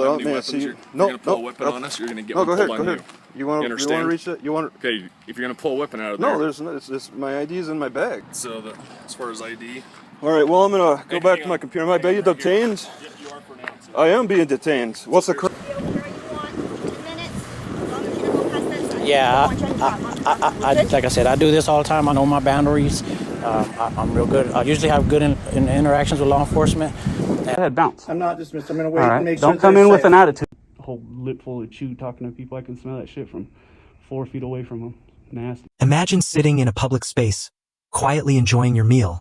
Well, any man, weapons? see, You're no, gonna pull a no, weapon no. on us. You're gonna get No, one go ahead, pulled go on ahead. you. You want to reach it? You want? Okay, if you're gonna pull a weapon out of No, there. there's no. It's my ID's in my bag. So as far as ID. All right. Well, I'm gonna go back to my computer. Am I being detained? Yep, you are for now. So. I am being detained. What's the crime? Yeah, like I said, I do this all the time. I know my boundaries. I'm real good. I usually have good in interactions with law enforcement. Go ahead, bounce. I'm not dismissed. I'm gonna wait All and right. make sure Don't come they're in with safe. an attitude. A whole lip full of chew talking to people. I can smell that shit from 4 feet away from them. Nasty. Imagine sitting in a public space, quietly enjoying your meal,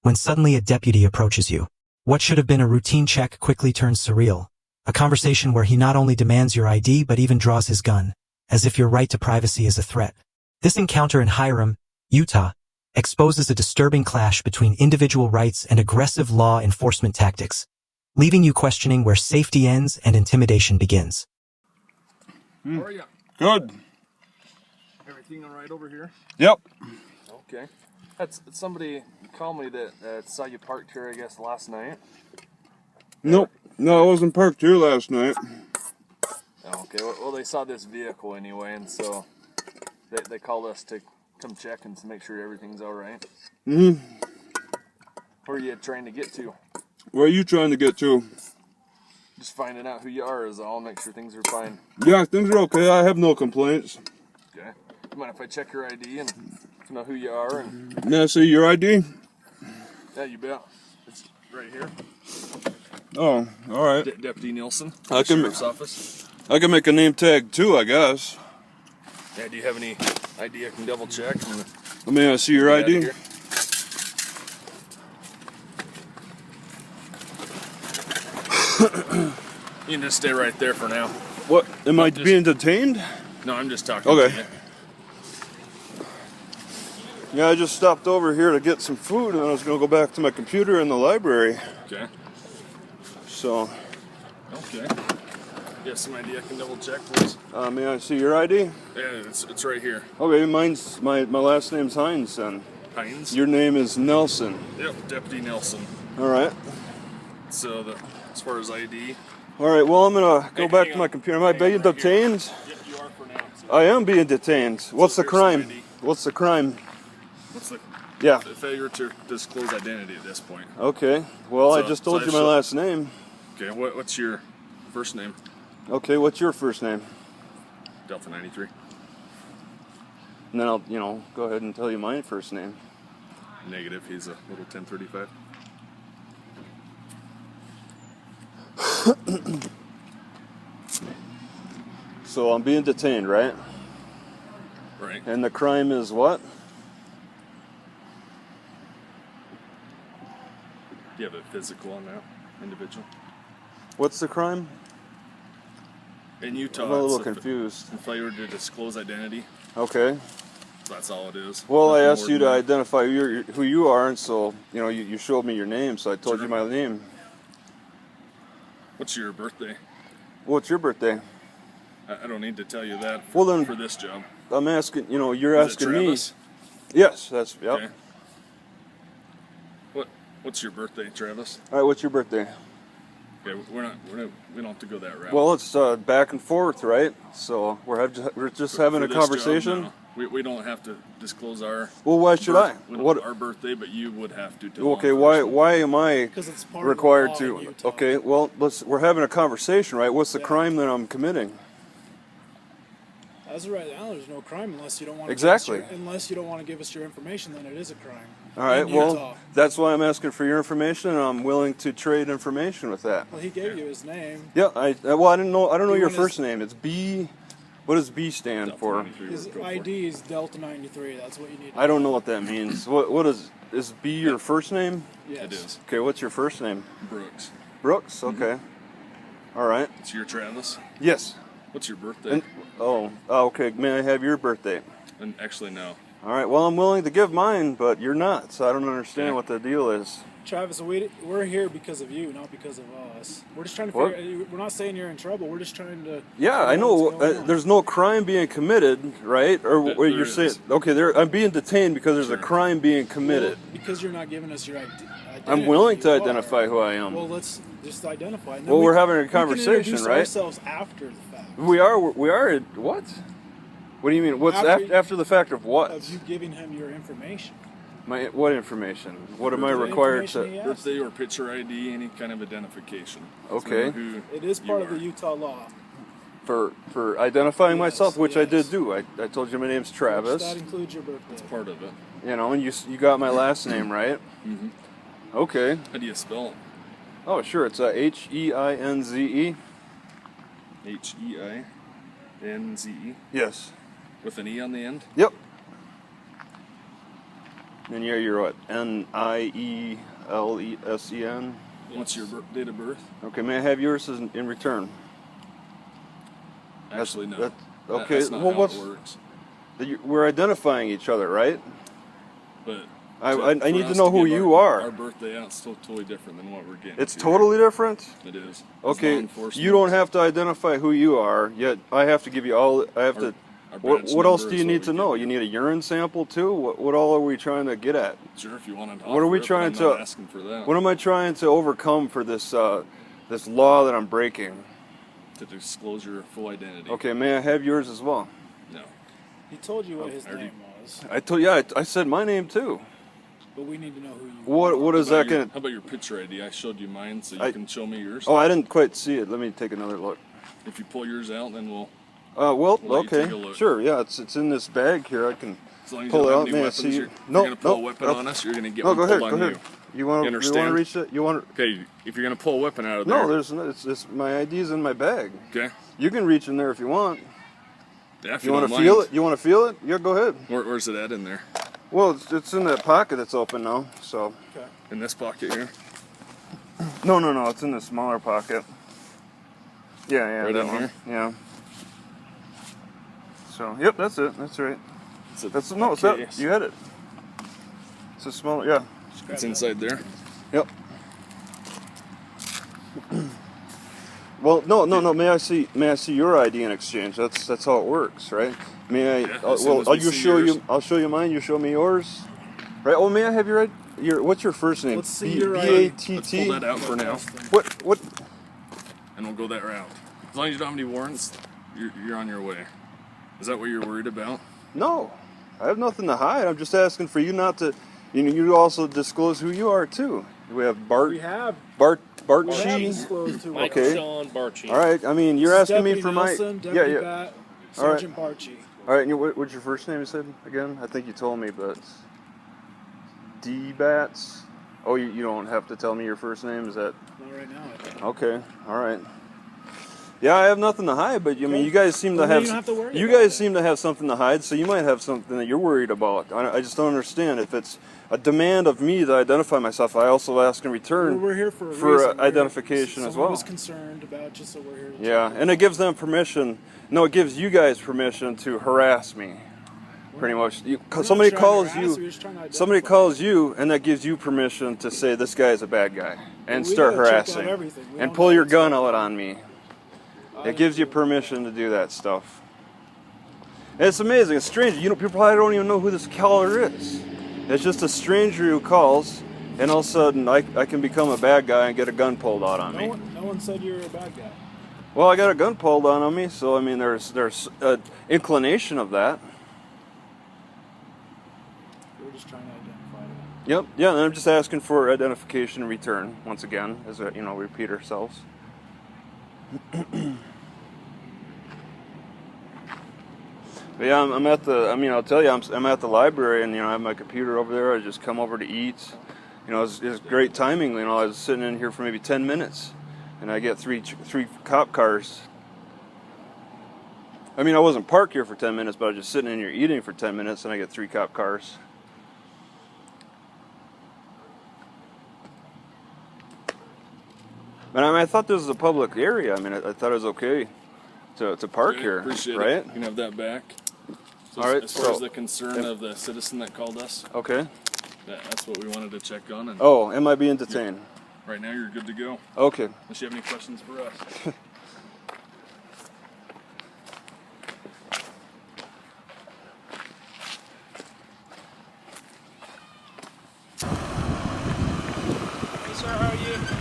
when suddenly a deputy approaches you. What should have been a routine check quickly turns surreal. A conversation where he not only demands your ID but even draws his gun, as if your right to privacy is a threat. This encounter in Hyrum, Utah, exposes a disturbing clash between individual rights and aggressive law enforcement tactics, leaving you questioning where safety ends and intimidation begins. How are you? Good. Everything all right over here? Yep. Okay. That's somebody called me that saw you parked here, I guess, last night. Nope. No, I wasn't parked here last night. Oh, okay. Well, they saw this vehicle anyway, and so they called us to come check and to make sure everything's all right. Mm-hmm. Where are you trying to get to? Where are you trying to get to? Just finding out who you are is all. Make sure things are fine. Yeah, things are okay. I have no complaints. Okay. You mind if I check your ID and to know who you are? And May I see your ID? yeah, you bet. It's right here. Oh, all right. Deputy Nielsen, I can Sheriff's Office. I can make a name tag too, I guess. Yeah, do you have any ID I can double check? May I see your Get out of ID? here. You can just stay right there for now. What? Am I just- being detained? No, I'm just talking Okay. to you. Yeah, I just stopped over here to get some food, and I was going to go back to my computer in the library. Okay. So, Okay. You have some ID I can double check, please? may I see your ID? Yeah, it's right here. Okay, mine's my last name's Hines, then. Hines? Your name is Nelson. Yep, Deputy Nelson. All right. So as far as ID. All right. Well, I'm gonna go Hang back to on. my computer. Am I being Hang on right detained? Yep, you are for now. So I am being detained. What's the here's some crime? ID. What's the crime? what's the Yeah. failure to disclose identity at this point? Okay. Well, I So- just told so you I my should- last name. Okay, what's your first name? Okay. What's your first name? Delta 93. And then I'll, go ahead and tell you my first name. Negative, he's a little 1035. So I'm being detained, right? Right. And the crime is what? Do you have a physical on that individual? What's the crime? In Utah, I'm a little it's confused. failure to disclose identity. Okay. That's all it is. Well, I Nothing asked more you than to that. identify who you are, and so you showed me your name, so I told Sure. you my name. What's your birthday? What's your birthday? I don't need to tell you that Well, then- for this job. I'm asking. You're Is it asking me. Travis? Yes, that's yep. Okay. What's your birthday, Travis? All right, what's your birthday? Okay, we don't have to go that route. Well, it's back and forth, right? So we're just having For a this conversation. job, no. We don't have to disclose our. Well, why should I? Our birthday, but you would have to. Okay, why am I Because it's part required of the law in to? Utah. Okay, well, we're having a conversation, right? What's the crime that I'm committing? As of right now, there's no crime unless you don't want to Exactly. unless you don't want to give us your information, then it is a crime. All right, In well, Utah. that's why I'm asking for your information, and I'm willing to trade information with that. Well, he gave you his name. Yeah, I don't know You your want first his- name. It's B. What does B stand Delta for? 93 His would go for. ID is Delta 93. That's what you need. I don't know what that means. What is B your first name? Yes. It is Okay, what's your first name? Brooks. Brooks. Okay. All right. It's your Travis. Yes. What's your birthday? And, okay. May I have your birthday? And actually, no. All right. Well, I'm willing to give mine, but you're not, so I don't understand Okay. what the deal is. Travis, we're here because of you, not because of us. We're just trying to What? figure. We're not saying you're in trouble. We're just trying to. Yeah, I figure out know. what's going on. There's no crime being committed, right? Or There you're is. saying, okay, I'm being detained because there's a Sure. crime being committed. Because you're not giving us your ID. identity. I'm willing to you are. identify who I am. Well, let's just identify. And then Well, we're having a we can conversation, introduce right? ourselves after the fact. We are. What? What do you mean? What's after the fact of what? Of you giving him your information. What information? What am I The required information he to? has. Birthday or picture ID, any kind of identification. Okay. It is part of the Utah law. For identifying Yes, myself, which I yes. did do. I told you my name's Travis. That includes your birthday. It's part of it. You know, and you got my last name right. Mm-hmm. Okay. How do you spell it? Oh, sure. It's Heinze. Heinze. Yes. With an E on the end? Yep. And you're what? Nielesen. What's your date of birth? Okay. May I have yours in return? Actually, no. Okay. That's not Well, how what's it works. we're identifying each other, right? But I for need to us know who give you our are. birthday out is totally different than what we're getting. It's to. totally different. It is. It's law Okay. enforcement. You don't have to identify who you are yet. I have to give you all. I have to. Our What badge else number do is you what need we to know? give You need a urine sample too. What all are we trying to get at? Sure, if you want to. What are we trying to? Asking for that. What am I trying to overcome for this this law that I'm breaking? To disclose your full identity. Okay, may I have yours as well? No. He told you what his I already- name was, I told I said my name too. but we need to know who you What is that How gonna? about your picture ID? I showed you mine, so you I- can show me yours. Oh, I didn't quite see it. Let me take another look. If you pull yours out, then we'll. Well, We'll let you okay, take a look. sure, yeah, it's in this bag here. I can As long as pull you it don't out. have any May I weapons, see you? you're gonna pull a weapon nope. on us. You're gonna get No, one go ahead, pulled go on ahead. You want to understand? reach it? You want to? Okay, if you're gonna pull a weapon out of there. No, there's no. It's my ID's in my bag. Okay. You can reach in there if you want. Yeah, if You want don't to feel mind. it? You want to feel it? Yeah, go ahead. Where's it at in there? Well, it's in that pocket that's open now. So. In this pocket here. No, it's in the smaller pocket. Yeah, Right that in one. here? Yeah. So, yep, that's it. That's right. That's no, it's that. case. You had it. It's a smaller. Yeah. It's inside there. Yep. Well, no. May I see your ID in exchange? That's how it works, right? May I? Yeah, as soon as I'll we you see show yours. you. I'll show you mine. You show me yours. Right. Oh, may I have your what's your first name? Let's see your Let's B-A-T-T. pull that out for now, What? and we'll go that route. As long as you don't have any warrants, you're on your way. Is that what you're worried about? No, I have nothing to hide. I'm just asking for you not to. You also disclose who you are too. We have Bart. We have Barchi. disclosed who Michael Okay. Sean Barchi. All right. I mean, you're asking me Deputy for my. Nelson, Deputy Bat, All right. Sergeant Barchi. All right. And what's your first name? You said again? I think you told me, but D-Bats. Oh, you don't have to tell me your first name. Is that Not right now, I think. okay? All right. Yeah, I have nothing to hide, but I mean, you guys seem to Well, then have. you don't have to worry You about guys it. seem to have something to hide, so you might have something that you're worried about. I just don't understand. If it's a demand of me to identify myself, I also ask in return We're here for a reason. We're- identification as someone well. was concerned about just so we're here. To Yeah, and it gives them permission. No, it gives you guys permission to harass me. Pretty much. Somebody calls you. Somebody calls you, and that gives you permission to say this guy is a bad guy and We start gotta check out harassing everything. We and don't pull know your what's gun going out on. on me. It gives you permission to do that stuff. And it's amazing. A stranger. People probably don't even know who this caller is. It's just a stranger who calls, and all of a sudden I can become a bad guy and get a gun pulled out on me. No one said you're a bad guy. Well, I got a gun pulled on me, so I mean, there's an inclination of that. We're just trying to identify it. Yep. Yeah, and I'm just asking for identification in return. Once again, as we repeat ourselves. But yeah, I'm at the. I mean, I'll tell you, I'm at the library, and I have my computer over there. I just come over to eat. It's great timing. I was sitting in here for maybe 10 minutes, and I get three cop cars. I mean, I wasn't parked here for 10 minutes, but I was just sitting in here eating for 10 minutes, and I get 3 cop cars. But I mean, I thought this was a public area. I mean, I thought it was okay to park Okay, here, appreciate right? it. You can have that back. So All right, as far so- as the concern of the citizen that called us, Okay. that's what we wanted to check on. And Oh, am I being detained? right now, you're good to go. Okay. Unless you have any questions for us.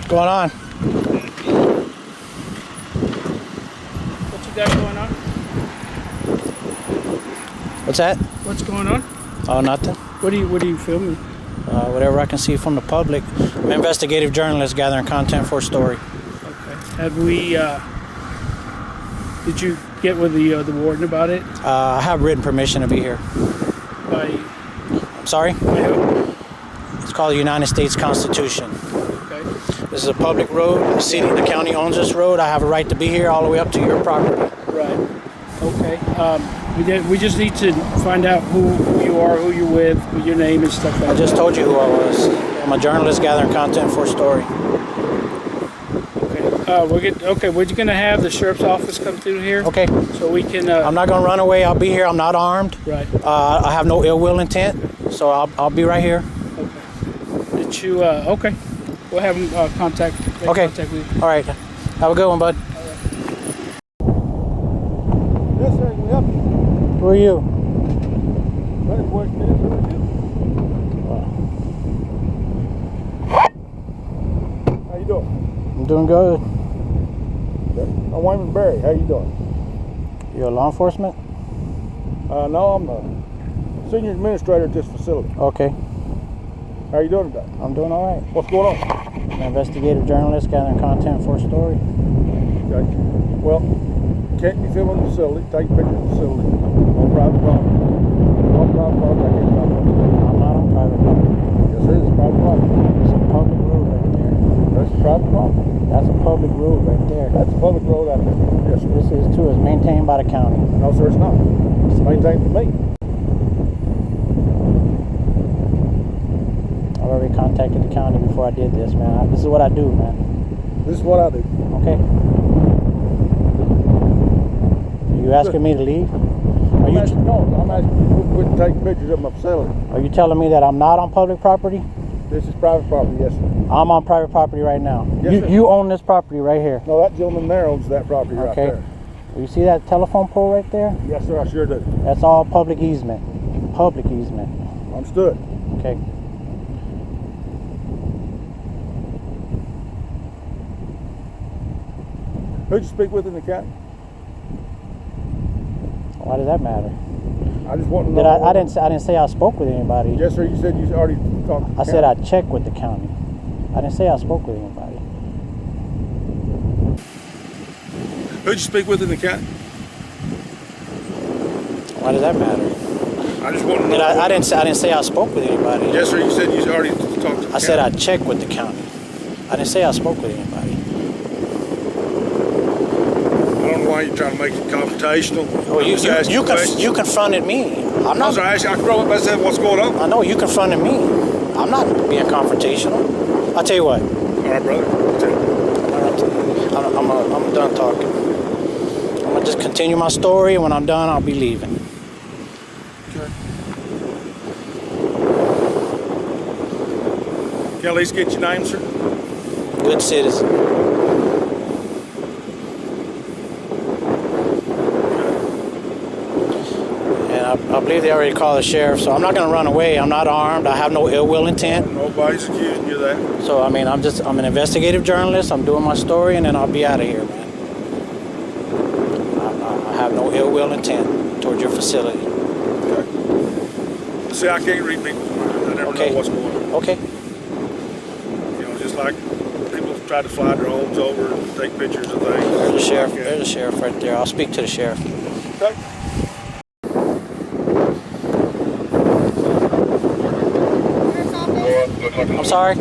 going on? What you got going on? What's that? What's going on? Oh, nothing. What are you filming? Whatever I can see from the public. I'm an investigative journalist gathering content for a story. Okay. Have we? Did you get with the warden about it? I have written permission to be here. By I'm sorry? who? It's called the United States Constitution. Okay. This is a public road. The county owns this road. I have a right to be here all the way up to your property. Right. Okay. We just need to find out who you are, who you're with your name and stuff like that. I just told you who I was. I'm a journalist gathering content for a story. Okay. We're gonna have the sheriff's office come through here. Okay. So we can. I'm not gonna run away. I'll be here. I'm not armed. Right. I have no ill will intent, so I'll be right here. Okay. Did you? Okay. We'll have them contact. Okay. Contact with you. All right. Have a good one, bud. Yes, sir. We help you. Who are you? Better question is, who are you? How you doing? I'm doing good. I'm Wayman Berry. How you doing? You're a law enforcement? No, I'm the senior administrator at this facility. Okay. How you doing today? I'm doing all right. What's going on? I'm an investigative journalist gathering content for a story. Okay. Well, can't be filming the facility, take pictures of the facility on private property. On private property, I can't stop it. I'm not on private property. Yes, it is private property. It's a public road right there. That's private property. That's a public road right there. That's a public road out there. Yes, sir. This is too. It's maintained by the county. No, sir, it's not. It's maintained for me. I've already contacted the county before I did this, man. This is what I do, man. This is what I do. Okay. Are you asking me to leave? I'm asking you to quit taking pictures of my facility. Are you telling me that I'm not on public property? This is private property, yes, sir. I'm on private property right now. Yes, sir. You own this property right here. No, that gentleman there owns that property right Okay. there. You see that telephone pole right there? Yes, sir, I sure do. That's all public easement. Public easement. Understood. Okay. Who'd you speak with in the county? Why does that matter? I just want to know. I didn't say I spoke with anybody. Yes, sir, you said you already talked to the I said county. I checked with the county. I didn't say I spoke with anybody. Who'd you speak with in the county? Why does that matter? I just want to know. I didn't say I spoke with anybody. Yes, sir, you said you already talked to the county. I said I checked with the county. I didn't say I spoke with anybody. I don't know why you're trying to make it confrontational. Well, you confronted me. I'm not. I can roll up and say what's going on. I know you confronted me. I'm not being confrontational. I'll tell you what. All right, brother. I'm done talking. I'm gonna just continue my story, and when I'm done, I'll be leaving. Okay. Can I at least get your name, sir? Good citizen. I believe they already called the sheriff, so I'm not going to run away. I'm not armed. I have no ill will intent. Nobody's accusing you of that. So, I mean, I'm an investigative journalist. I'm doing my story, and then I'll be out of here, man. I have no ill will intent towards your facility. Okay. See, I can't read people's minds. I never know what's going on. Okay. You know, just like people try to fly their homes over and take pictures of things. There's a sheriff. There's a sheriff right there. I'll speak to the sheriff. Okay. I'm sorry.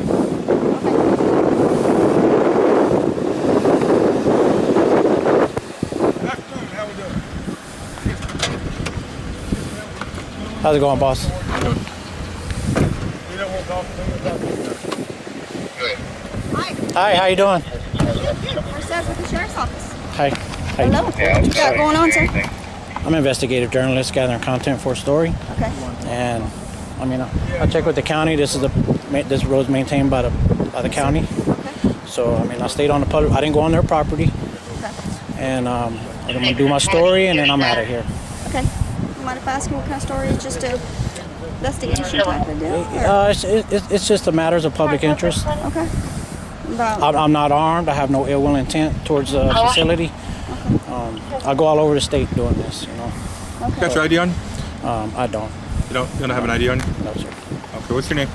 How's it going, boss? Hi, how you doing? Ourselves with the sheriff's office. Hi. Hello. What you got going on, sir? I'm an investigative journalist gathering content for a story. Okay. And I mean, I checked with the county. This road's maintained by the county. Okay. So I mean, I stayed on the public. I didn't go on their property. Okay. And I'm gonna do my story, and then I'm out of here. Okay. You mind if I ask you what kind of story? It's just a investigation type of deal? It's just the matters of public interest. Okay. about? I'm not armed. I have no ill will intent towards the facility. I go all over the state doing this, you know. Okay. Got your ID on you? I don't. You don't have an ID on you? No, sir. Okay, what's your name?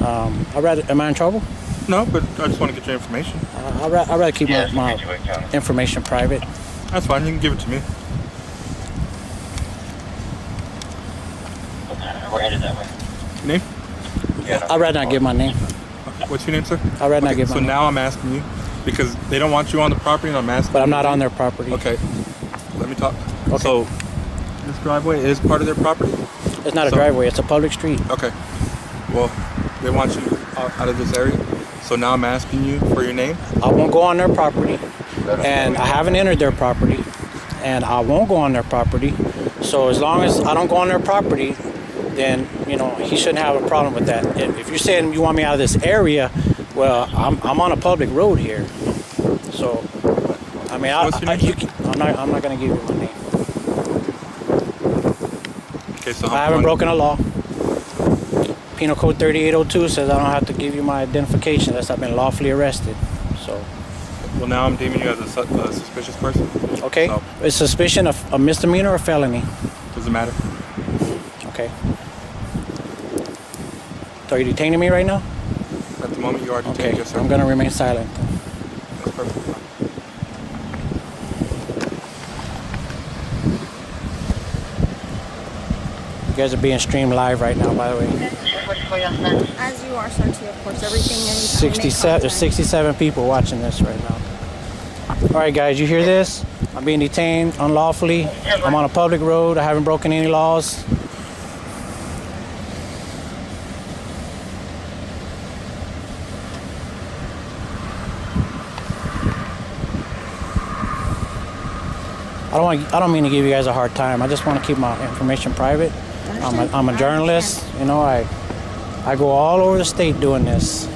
Am I in trouble? No, but I just want to get your information. I'd rather keep my information private. That's fine, you can give it to me. We're headed that way. Your name? I'd rather not give my name. Okay. What's your name, sir? I'd rather not give my So name. now I'm asking you, because they don't want you on the property, and I'm asking But I'm you. not on their property. Okay, let me talk. Okay. So, this driveway is part of their property? It's not a driveway. It's a public street. Okay. Well, they want you out of this area, so now I'm asking you for your name. I won't go on their property, and I haven't entered their property, and I won't go on their property. So as long as I don't go on their property, then, you know, he shouldn't have a problem with that. If you're saying you want me out of this area, well, I'm on a public road here. So, I mean, I'm not going to give you my name. Okay, so I haven't broken a law. Penal Code 3802 says I don't have to give you my identification unless I've been lawfully arrested. So, well, now I'm deeming you as a suspicious person. okay, So, is suspicion a misdemeanor or felony? doesn't matter. Okay. So are you detaining me right now? At the moment, you are detained, Okay, yes, sir. I'm going to remain silent. That's perfectly fine. You guys are being streamed live right now, by the way. As you are, sir, too, of course. Everything. 67, there's 67 people watching this right now. All right, guys, you hear this? I'm being detained unlawfully. I'm on a public road. I haven't broken any laws. I don't mean to give you guys a hard time. I just want to keep my information private. I'm a journalist. You know, I go all over the state doing this.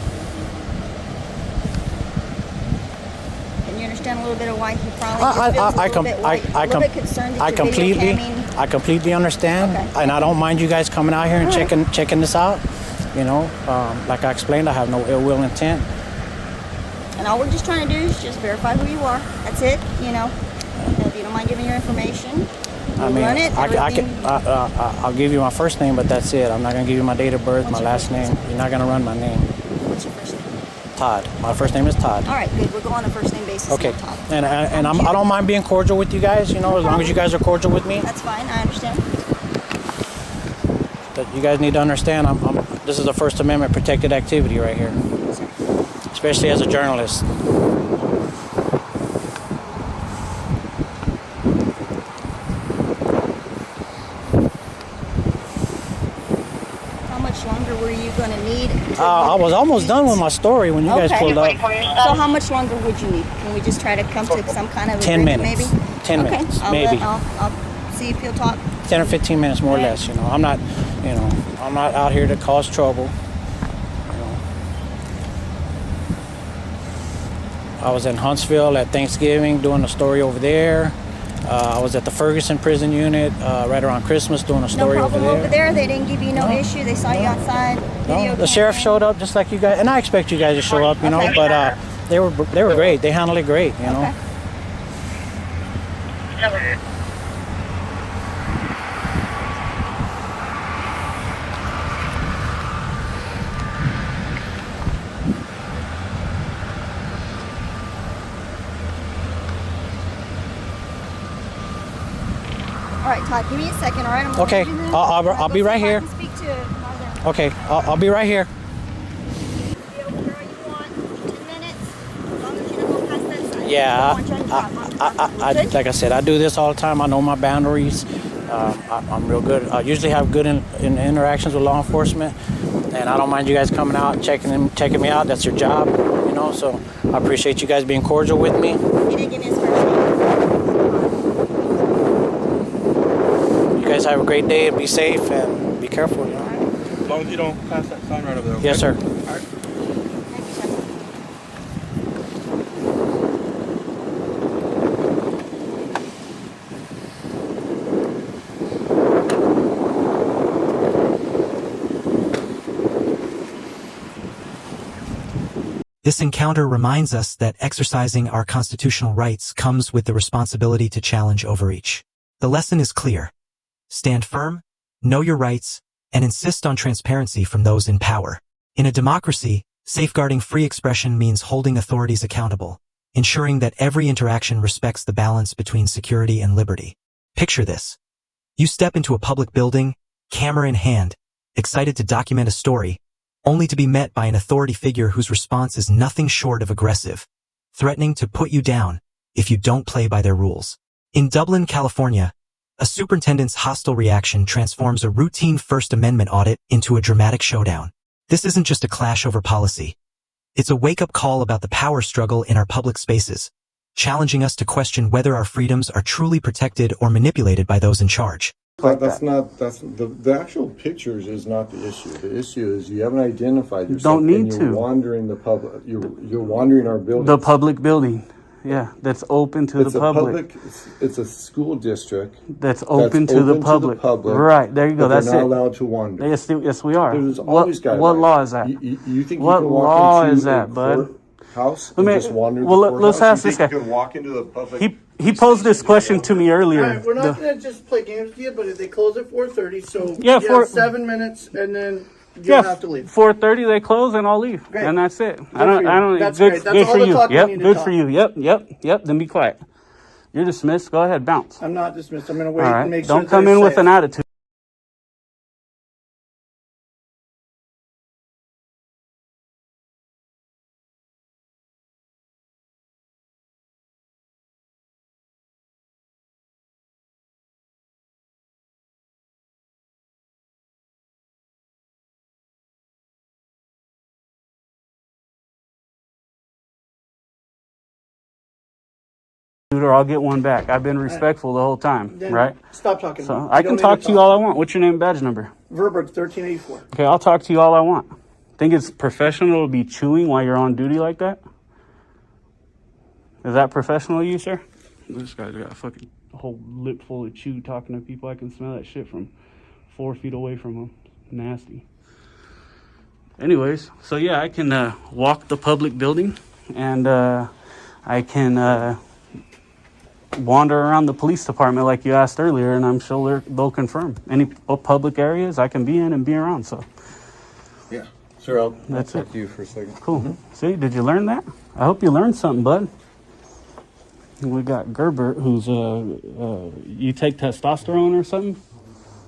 Can you understand a little bit of why he probably just feels a little bit concerned that you're video camming? I completely understand, Okay. and I don't mind you guys coming out here and checking this out. You know, like I explained, I have no ill will intent. And all we're just trying to do is just verify who you are. That's it, you know. And if you don't mind giving your information, we'll run it. I'll give you my first name, but that's it. I'm not gonna give you my date of birth, my last name. You're not gonna run my name. What's your first name? Todd. My first name is Todd. All right, good. We'll go on a first name basis. Okay. now, Todd. And I don't mind being cordial with you guys. You know, as long as you guys are cordial with me. That's fine. I understand. But you guys need to understand, this is a First Amendment protected activity right here, especially as a journalist. How much longer were you going to need? I was almost done with my story when you guys pulled up. So how much longer would you need? Can we just try to come to some kind of 10 agreement, minutes. maybe? 10 minutes, maybe. I'll see if you'll talk. 10 or 15 minutes, more or less. You know, I'm not out here to cause trouble. You know, I was in Huntsville at Thanksgiving doing a story over there. I was at the Ferguson prison unit right around Christmas doing a No story problem over there. They didn't give you no issue. They saw you outside. No, the sheriff showed up just like you guys, and I expect you guys to show up, you know. But they were great. They handled it great, you know. All right, Todd, give me a second, all right? I'm Okay, I'll be right here. Speak to another. Okay, I'll be right here. Yeah, like I said, I do this all the time. I know my boundaries. I'm real good. I usually have good interactions with law enforcement, and I don't mind you guys coming out and checking me out. That's your job, you know. So I appreciate you guys being cordial with me. He didn't give me his first name. You guys have a great day and be safe and be careful. You know? As long as you don't pass that sign right over there. Okay? Yes, sir. All right. This encounter reminds us that exercising our constitutional rights comes with the responsibility to challenge overreach. The lesson is clear. Stand firm, know your rights, and insist on transparency from those in power. In a democracy, safeguarding free expression means holding authorities accountable, ensuring that every interaction respects the balance between security and liberty. Picture this. You step into a public building, camera in hand, excited to document a story, only to be met by an authority figure whose response is nothing short of aggressive, threatening to put you down if you don't play by their rules. In Dublin, California, a superintendent's hostile reaction transforms a routine First Amendment audit into a dramatic showdown. This isn't just a clash over policy. It's a wake-up call about the power struggle in our public spaces, challenging us to question whether our freedoms are truly protected or manipulated by those in charge. The actual pictures is not the issue. The issue is you haven't identified yourself. Don't need and you're to. wandering the public. You're wandering our building. The public building. Yeah, that's open to the public. It's a school district That's open to the public. Right, there you go. That's they're not it. allowed to wander. Yes, we are. There's always got what law is that? You think What you can walk law into is that, a bud? House Let me- and just wander well, the courthouse? let's ask You this think guy. You can walk into the public. He posed this question to me earlier. All right, we're not going to just play games with you, but if they close at 4:30, so Yeah, you have 7 minutes, and then you have to leave. 4:30 they close and I'll leave, Great. and that's it. For you. That's good, great. That's good all for the you. talk we Yep, need to good talk. for you. Yep. Then be quiet. You're dismissed. Go ahead, bounce. I'm not dismissed. I'm going to wait All right. and make sure Don't come in with an attitude. Or I'll get one back. I've been respectful the whole time, Then right? Stop talking. So to me. I You can don't talk need to you all I want. What's your name and badge number? Verberg 1384. Okay, I'll talk to you all I want. Think it's professional to be chewing while you're on duty like that? Is that professional to you, sir? This guy's got a fucking whole lip full of chew talking to people. I can smell that shit from 4 feet away from him. Nasty. Anyways, so yeah, I can walk the public building, and I can wander around the police department like you asked earlier, and I'm sure they'll confirm. Any public areas I can be in and be around, so. Yeah. Sir, I'll That's talk it. to you for a second. Cool. See, did you learn that? I hope you learned something, bud. We got Gerbert, who's you take testosterone or something?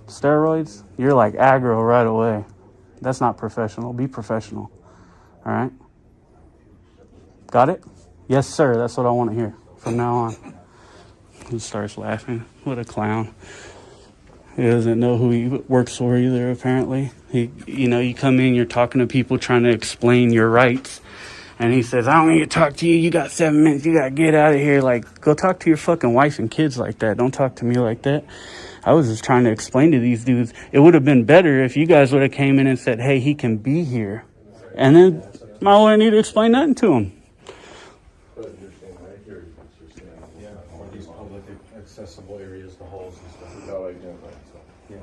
Steroids? You're like aggro right away. That's not professional. Be professional. All right? Got it? Yes, sir. That's what I want to hear from now on. He starts laughing. What a clown. He doesn't know who he works for either, apparently. You come in, you're talking to people trying to explain your rights. And he says, I don't need to talk to you. You got 7 minutes. You got to get out of here. Like, go talk to your fucking wife and kids like that. Don't talk to me like that. I was just trying to explain to these dudes. It would have been better if you guys would have came in and said, hey, he can be here. And then I wouldn't need to explain nothing to him. Yeah, or these public accessible areas, the halls and stuff. Without identifying. Yeah.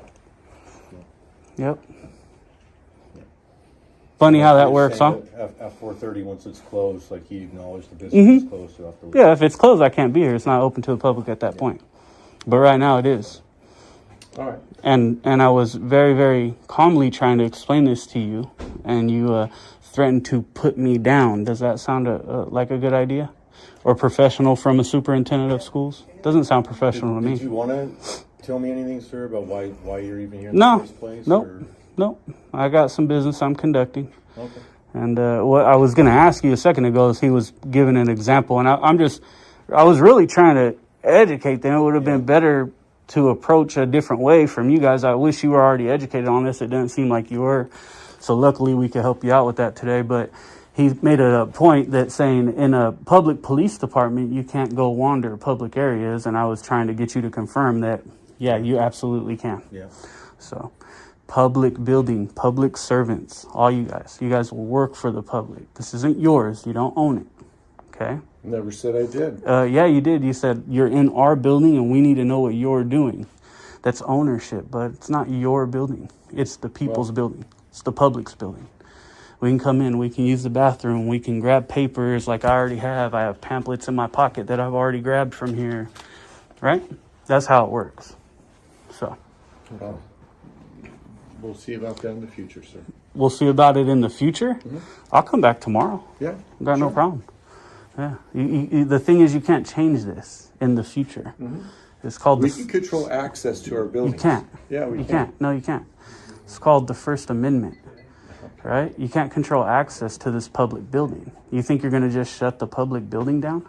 Yep. Funny how that works, huh? At 4:30, once it's closed, like he acknowledged the business is closed, so after. Yeah, if it's closed, I can't be here. It's not open to the public at that point. But right now it is. All right. And I was very, very calmly trying to explain this to you, and you threatened to put me down. Does that sound like a good idea? Or professional from a superintendent of schools? Doesn't sound professional to me. Did you want to tell me anything, sir, about why you're even here in the first place? No. I got some business I'm conducting. Okay. And what I was going to ask you a second ago is he was giving an example, and I was really trying to educate them. It would have been better to approach a different way from you guys. I wish you were already educated on this. It doesn't seem like you were. So luckily we could help you out with that today. But he made a point that saying in a public police department, you can't go wander public areas. And I was trying to get you to confirm that, yeah, you absolutely can. Yeah. So public building, public servants, all you guys will work for the public. This isn't yours. You don't own it. Okay. Never said I did. Yeah, you did. You said you're in our building and we need to know what you're doing. That's ownership, but it's not your building. It's the people's building. It's the public's building. We can come in, we can use the bathroom, we can grab papers like I already have. I have pamphlets in my pocket that I've already grabbed from here, right? That's how it works. So. Well, we'll see about that in the future, sir. We'll see about it in the future? Mm-hmm. I'll come back tomorrow. Yeah. Got no problem. Yeah. The thing is, you can't change this in the future. Mm-hmm. It's called. We can control access to our buildings. You can't. Yeah, we you can. Can't. No, you can't. It's called the First Amendment, right? You can't control access to this public building. You think you're going to just shut the public building down?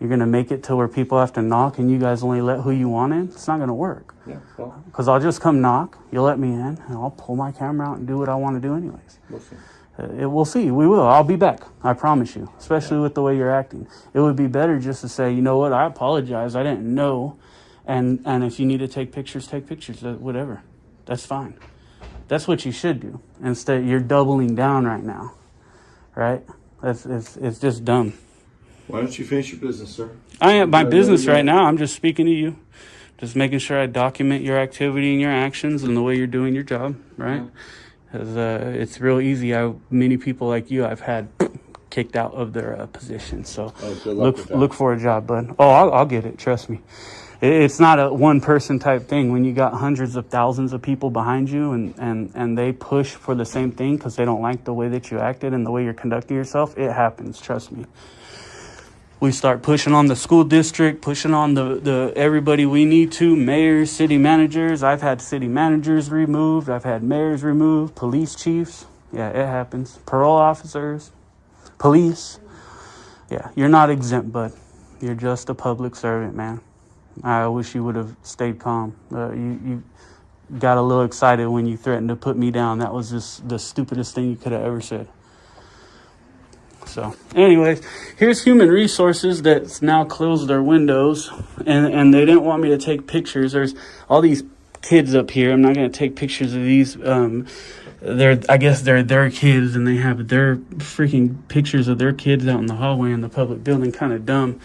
You're going to make it to where people have to knock and you guys only let who you want in? It's not going to work. Yeah. Well, because I'll just come knock, you'll let me in, and I'll pull my camera out and do what I want to do anyways. We'll see. We'll see. We will. I'll be back. I promise you, especially with the way you're acting. It would be better just to say, you know what, I apologize. I didn't know. And if you need to take pictures, whatever. That's fine. That's what you should do. Instead, you're doubling down right now, right? It's just dumb. Why don't you finish your business, sir? I am my business right now. I'm just speaking to you. Just making sure I document your activity and your actions and the way you're doing your job, right? Because it's real easy. Many people like you I've had kicked out of their position. So look for a job, bud. Oh, I'll get it. Trust me. It's not a one-person type thing. When you got hundreds of thousands of people behind you and they push for the same thing because they don't like the way that you acted and the way you're conducting yourself, it happens. Trust me. We start pushing on the school district, pushing on the everybody we need to, mayors, city managers. I've had city managers removed. I've had mayors removed, police chiefs. Yeah, it happens. Parole officers, police. Yeah, you're not exempt, bud. You're just a public servant, man. I wish you would have stayed calm. You got a little excited when you threatened to put me down. That was just the stupidest thing you could have ever said. So, anyways, here's Human Resources that's now closed their windows, and they didn't want me to take pictures. There's all these kids up here. I'm not going to take pictures of these. I guess they're their kids, and they have their freaking pictures of their kids out in the hallway in the public building. Kind of dumb.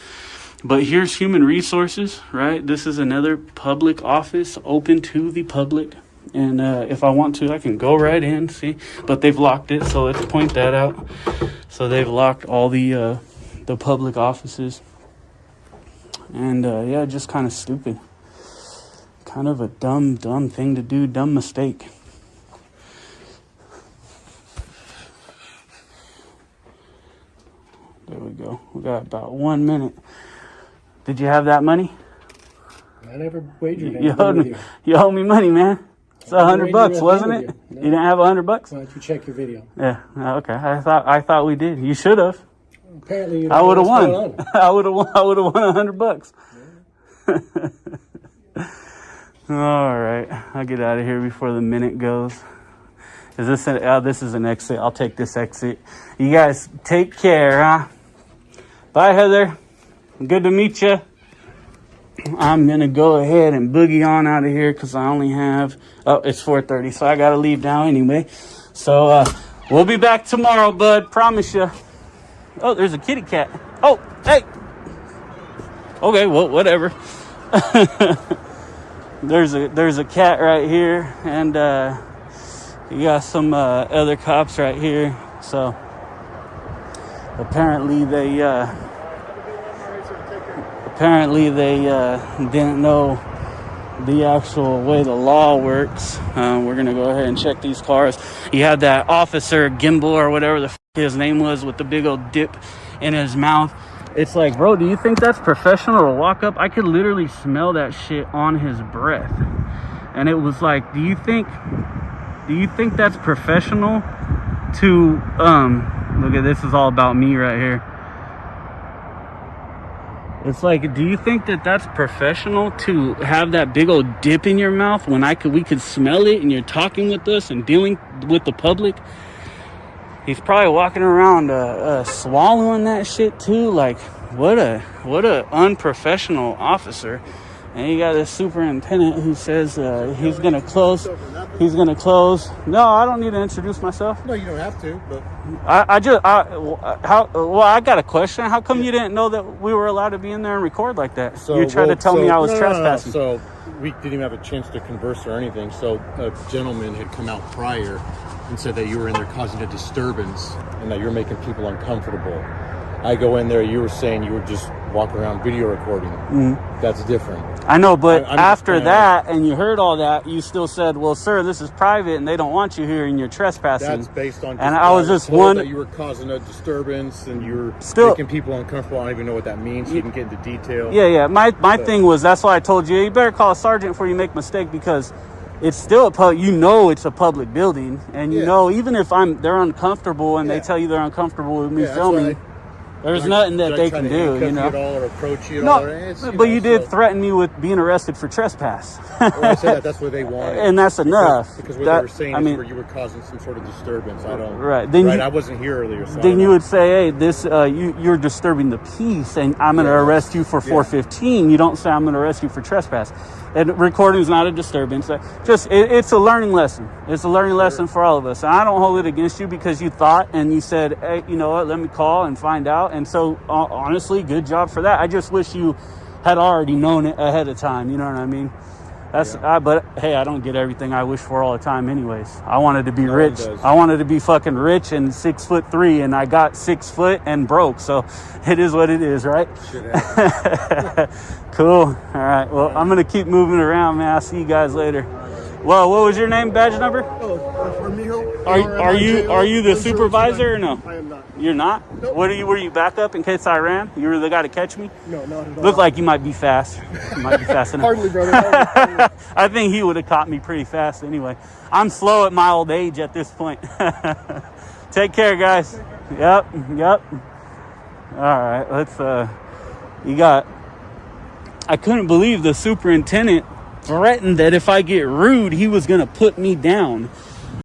But here's Human Resources, right? This is another public office open to the public. And if I want to, I can go right in, see? But they've locked it, so let's point that out. So they've locked all the public offices. And, yeah, just kind of stupid. Kind of a dumb thing to do, dumb mistake. There we go. We got about 1 minute. Did you have that money? I never wagered. You owe me money, man. It's $100, wasn't it? No. You didn't have $100? Why don't you check your video? Yeah. Okay. I thought we did. You should have. Apparently, you I would have won. I would have won $100. Yeah. All right. I'll get out of here before the minute goes. Is this this is an exit. I'll take this exit. You guys take care, huh? Bye, Heather. Good to meet you. I'm going to go ahead and boogie on out of here because I only have... Oh, it's 4:30, so I got to leave now anyway. So, we'll be back tomorrow, bud. Promise you. Oh, there's a kitty cat. Oh, hey. Okay, well, whatever. There's a cat right here, and you got some other cops right here. So, apparently they didn't know the actual way the law works. We're going to go ahead and check these cars. You had that officer Gimbal or whatever the his name was with the big old dip in his mouth. It's like, bro, do you think that's professional to walk up? I could literally smell that shit on his breath. And it was like, do you think that's professional to, look at this is all about me right here. It's like, do you think that's professional to have that big old dip in your mouth when we could smell it and you're talking with us and dealing with the public? He's probably walking around swallowing that shit too. Like, what a unprofessional officer. And you got this superintendent who says he's gonna close. He's gonna close. No, I don't need to introduce myself. No, you don't have to. But I got a question. How come you didn't know that we were allowed to be in there and record like that? So, you tried to tell me I was trespassing. So we didn't even have a chance to converse or anything. So a gentleman had come out prior and said that you were in there causing a disturbance and that you're making people uncomfortable. I go in there, you were saying you were just walking around video recording. That's different. I know, but I'm after just that, and you heard all that, you still said, well, sir, this is private and they don't want you here and you're trespassing. That's based on and I was just told that you were causing a disturbance and you're still making people uncomfortable. I don't even know what that means. You didn't get into detail. Yeah. My thing was, that's why I told you, you better call a sergeant before you make a mistake, because it's still it's a public building, and you know, even if they're uncomfortable and they tell you they're uncomfortable with me filming, there's nothing that they can do, you know. Or approach you but you did threaten me with being arrested for trespass. Well, I said that's what they wanted, and that's enough. Because what they were saying is where you were causing some sort of disturbance. I don't. Right. Then I wasn't here earlier. So then you would say, hey, this you're disturbing the peace, and I'm going to arrest you for 415. You don't say I'm going to arrest you for trespass. And recording is not a disturbance. It's a learning lesson. It's a learning lesson for all of us. And I don't hold it against you because you thought and you said, hey, you know what, let me call and find out. And so, honestly, good job for that. I just wish you had already known it ahead of time. You know what I mean? But hey, I don't get everything I wish for all the time anyways. I wanted to be rich. I wanted to be fucking rich and 6'3", and I got 6 foot and broke. So it is what it is, right? Cool. All right. Well, I'm going to keep moving around, man. I'll see you guys later. Well, what was your name, badge number? Are you the supervisor or no? I am not. You're not? Nope. Were you back up in case I ran? You were the guy to catch me? No, not at all. Look like you might be fast. You might be fast enough. Hardly, brother. Hardly. I think he would have caught me pretty fast anyway. I'm slow at my old age at this point. Take care, guys. Yep. All right, let's I couldn't believe the superintendent threatened that if I get rude, he was going to put me down.